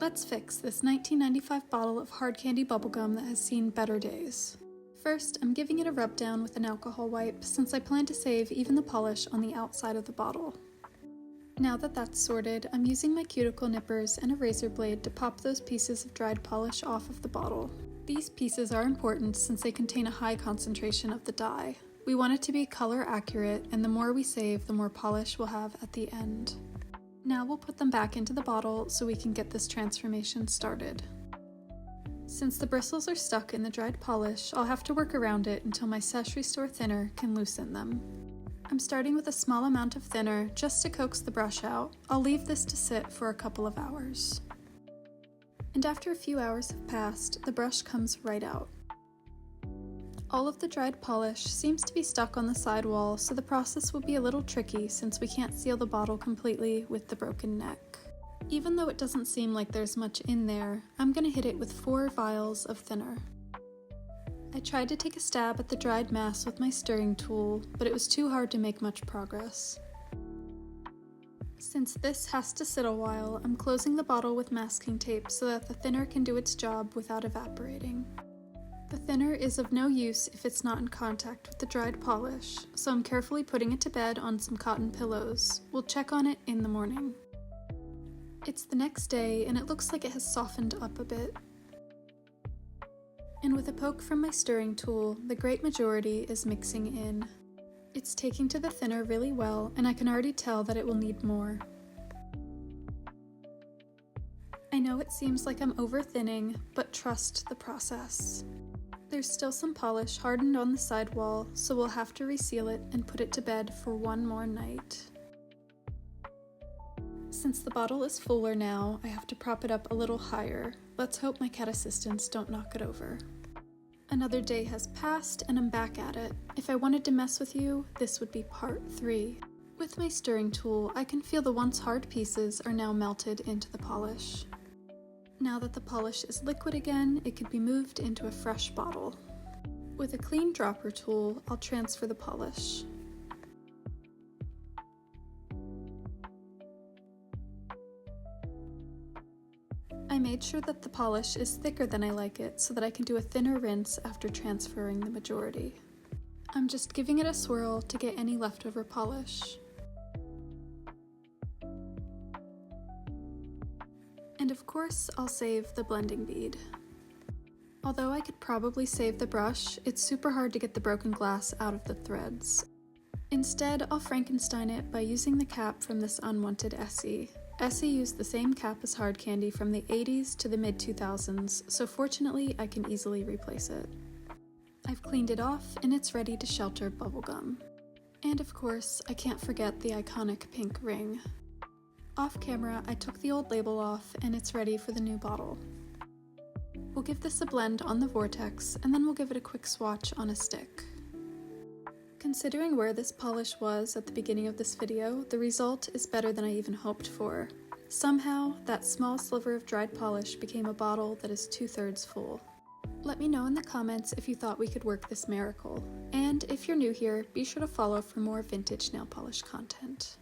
Let's fix this 1995 bottle of Hard Candy Bubblegum that has seen better days. First, I'm giving it a rub down with an alcohol wipe since I plan to save even the polish on the outside of the bottle. Now that that's sorted, I'm using my cuticle nippers and a razor blade to pop those pieces of dried polish off of the bottle. These pieces are important since they contain a high concentration of the dye. We want it to be color accurate, and the more we save, the more polish we'll have at the end. Now we'll put them back into the bottle so we can get this transformation started. Since the bristles are stuck in the dried polish, I'll have to work around it until my Szechuan store thinner can loosen them. I'm starting with a small amount of thinner just to coax the brush out. I'll leave this to sit for a couple of hours. And after a few hours have passed, the brush comes right out. All of the dried polish seems to be stuck on the sidewall, so the process will be a little tricky since we can't seal the bottle completely with the broken neck. Even though it doesn't seem like there's much in there, I'm going to hit it with 4 vials of thinner. I tried to take a stab at the dried mass with my stirring tool, but it was too hard to make much progress. Since this has to sit a while, I'm closing the bottle with masking tape so that the thinner can do its job without evaporating. The thinner is of no use if it's not in contact with the dried polish, so I'm carefully putting it to bed on some cotton pillows. We'll check on it in the morning. It's the next day and it looks like it has softened up a bit. And with a poke from my stirring tool, the great majority is mixing in. It's taking to the thinner really well, and I can already tell that it will need more. I know it seems like I'm over-thinning, but trust the process. There's still some polish hardened on the sidewall, so we'll have to reseal it and put it to bed for one more night. Since the bottle is fuller now, I have to prop it up a little higher. Let's hope my cat assistants don't knock it over. Another day has passed and I'm back at it. If I wanted to mess with you, this would be part 3. With my stirring tool, I can feel the once hard pieces are now melted into the polish. Now that the polish is liquid again, it can be moved into a fresh bottle. With a clean dropper tool, I'll transfer the polish. I made sure that the polish is thicker than I like it so that I can do a thinner rinse after transferring the majority. I'm just giving it a swirl to get any leftover polish. And of course, I'll save the blending bead. Although I could probably save the brush, it's super hard to get the broken glass out of the threads. Instead, I'll Frankenstein it by using the cap from this unwanted Essie. Essie used the same cap as Hard Candy from the 80s to the mid-2000s, so fortunately I can easily replace it. I've cleaned it off and it's ready to shelter bubblegum. And of course, I can't forget the iconic pink ring. Off camera, I took the old label off and it's ready for the new bottle. We'll give this a blend on the vortex and then we'll give it a quick swatch on a stick. Considering where this polish was at the beginning of this video, the result is better than I even hoped for. Somehow, that small sliver of dried polish became a bottle that is 2/3 full. Let me know in the comments if you thought we could work this miracle. And if you're new here, be sure to follow for more vintage nail polish content.